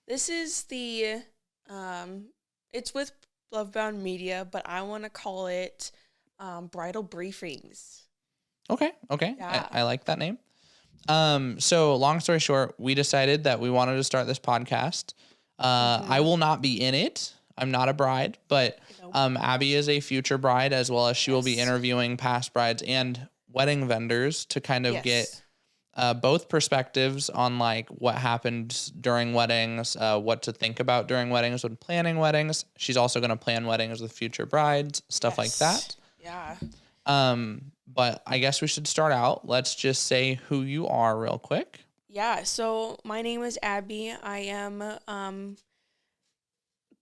This is the, it's with Lovebound Media, but I want to call it Bridal Briefings. Okay. Yeah. I like that name. So long story short, we decided that we wanted to start this podcast. I will not be in it. I'm not a bride, but Nope. Abby is a future bride, as well as she will be Yes. interviewing past brides and wedding vendors to kind of get Yes. both perspectives on like what happened during weddings, what to think about during weddings when planning weddings. She's also going to plan weddings with future brides, stuff like that. Yeah. But I guess we should start out. Let's just say who you are real quick. Yeah. So my name is Abby. I am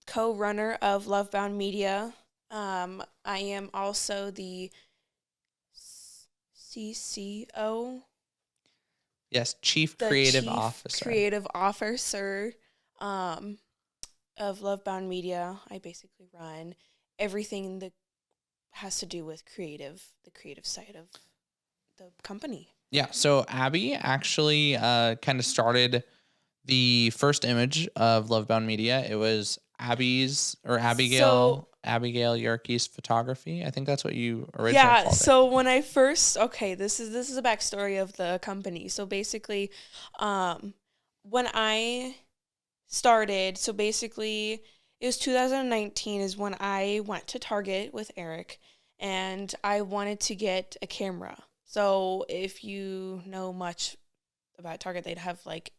co-runner of Lovebound Media. I am also the CCO. Yes, Chief The Creative Chief Officer. Creative Officer of Lovebound Media. I basically run everything that has to do with the creative side of the company. Yeah, so Abby actually kind of started the first image of Lovebound Media. It was Abigail Yerke's photography. I think that's what you originally called it. So when I first, this is a backstory of the company. So basically, when I started, it was 2019 is when I went to Target with Eric, and I wanted to get a camera. So if you know much about Target, they'd have like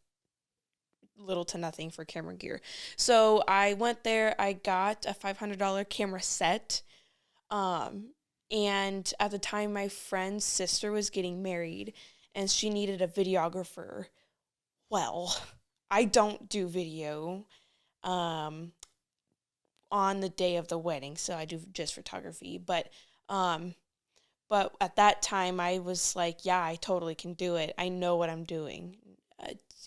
little to nothing for camera gear. So I went there, I got a $500 camera set. And at the time, my friend's sister was getting married, and she needed a videographer. Well, I don't do video on the day of the wedding, so I do just photography. But at that time, I was like, yeah, I totally can do it. I know what I'm doing.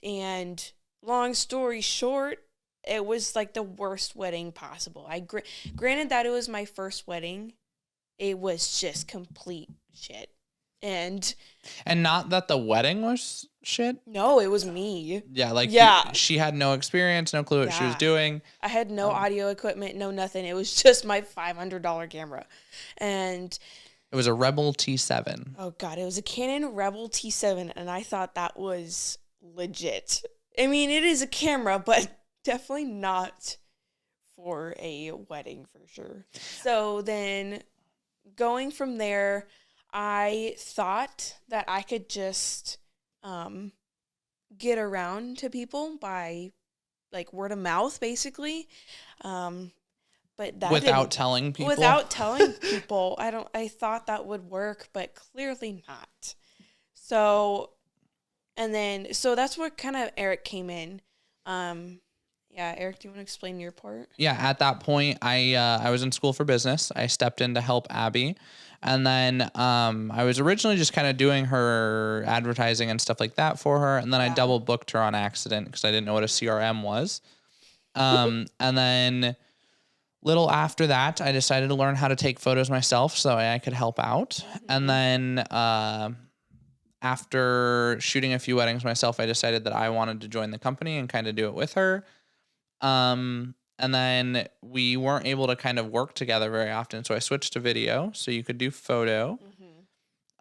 And long story short, it was like the worst wedding possible. Granted that it was my first wedding, it was just complete shit. And not that the wedding was shit. No, it was me. Yeah, she had no experience, no clue what she was doing. I had no audio equipment, no nothing. It was just my $500 camera. And it was a Rebel T7. Oh God, it was a Canon Rebel T7, and I thought that was legit. I mean, it is a camera, but definitely not for a wedding for sure. So then going from there, I thought that I could just get around to people by like word of mouth, basically. But that without telling people. I thought that would work, but clearly not. So that's where kind of Eric came in. Eric, do you want to explain your part? Yeah, at that point, I was in school for business. I stepped in to help Abby. And then I was originally just kind of doing her advertising and stuff like that for her. And then I double booked her on accident because I didn't know what a CRM was. And then little after that, I decided to learn how to take photos myself so I could help out. Mm-hmm. And then after shooting a few weddings myself, I decided that I wanted to join the company and kind of do it with her. And then we weren't able to kind of work together very often, so I switched to video so you could do photo.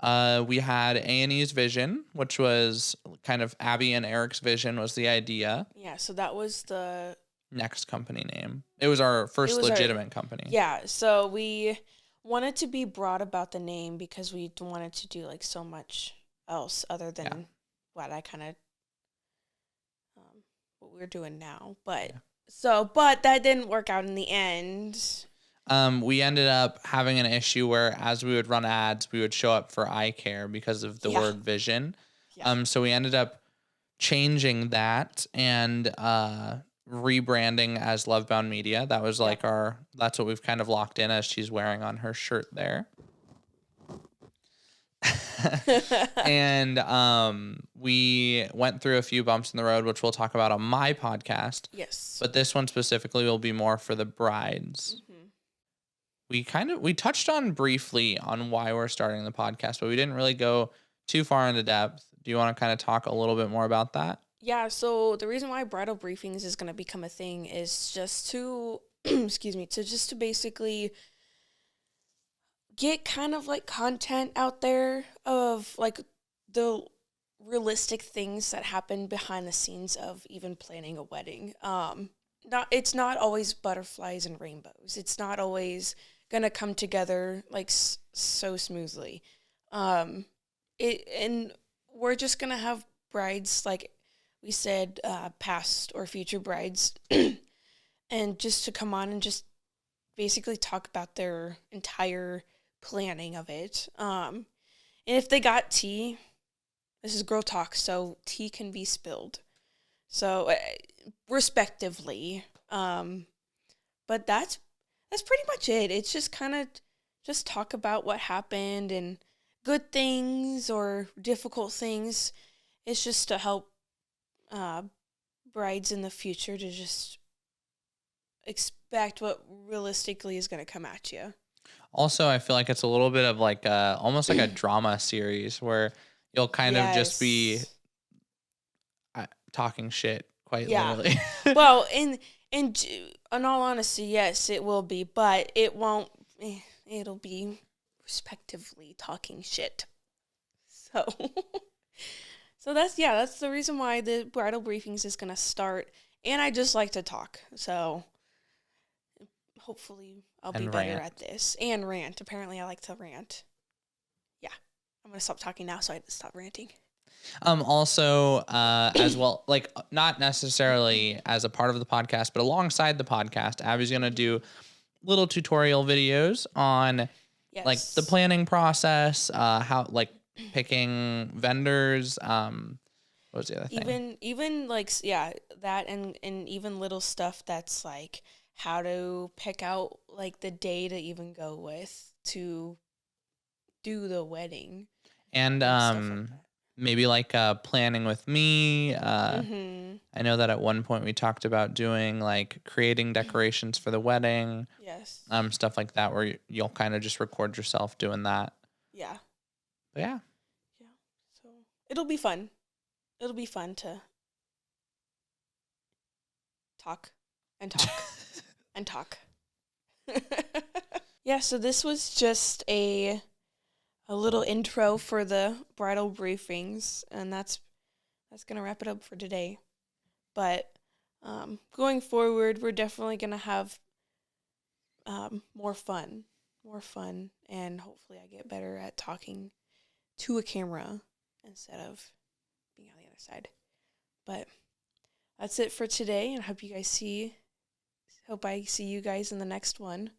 Mm-hmm. We had A&E's vision, which was kind of Abby and Eric's vision was the idea. Yeah, so that was the next company name. It was our first legitimate company. Yeah, so we wanted to be broad about the name because we wanted to do like so much else other than what I kind of what we're doing now. But but that didn't work out in the end. We ended up having an issue where as we would run ads, we would show up for eye care because of the word vision. Yeah. So we ended up changing that and rebranding as Lovebound Media. That was like that's what we've kind of locked in as she's wearing on her shirt there. And we went through a few bumps in the road, which we'll talk about on my podcast. Yes. But this one specifically will be more for the brides. Mm-hmm. We touched on briefly on why we're starting the podcast, but we didn't really go too far into depth. Do you want to kind of talk a little bit more about that? Yeah, so the reason why bridal briefings is going to become a thing is just to, excuse me, to just to basically get kind of like content out there of like the realistic things that happen behind the scenes of even planning a wedding. Not it's not always butterflies and rainbows. It's not always gonna come together like so smoothly. Um, and we're just gonna have brides like we said, past or future brides, and just to come on and just basically talk about their entire planning of it. And if they got tea, this is girl talk, so tea can be spilled. So, respectively. But that's pretty much it. It's just kind of just talk about what happened and good things or difficult things. It's just to help uh, brides in the future to just expect what realistically is going to come at you. Also, I feel like it's a little bit of like almost like a drama series where you'll kind of just be Yes. talking shit quite Yeah. literally. Well, in all honesty, yes, it will be, but it won't. It'll be respectively talking shit. So, so that's the reason why the bridal briefings is gonna start. And I just like to talk, so hopefully I'll be And better rant. at this and rant. Apparently, I like to rant. Yeah, I'm gonna stop talking now, so I stop ranting. Also, as well, like not necessarily as a part of the podcast, but alongside the podcast, Abby's gonna do little tutorial videos on like the Yes. planning process, how like picking vendors. What was the other thing? Even like yeah, that and even little stuff that's like how to pick out like the day to even go with to do the wedding And and stuff like that. maybe like planning with me. Mhm. I know that at one point we talked about doing like creating decorations for the wedding, Yes. stuff like that, where you'll kind of just record yourself doing that. Yeah. But yeah. Yeah. So it'll be fun. It'll be fun to talk and talk and talk. Yeah, so this was just a little intro for the bridal briefings, and that's gonna wrap it up for today. But going forward, we're definitely gonna have more fun, and hopefully, I get better at talking to a camera instead of being on the other side. But that's it for today, and hope I see you guys in the next one.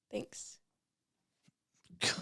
Thanks.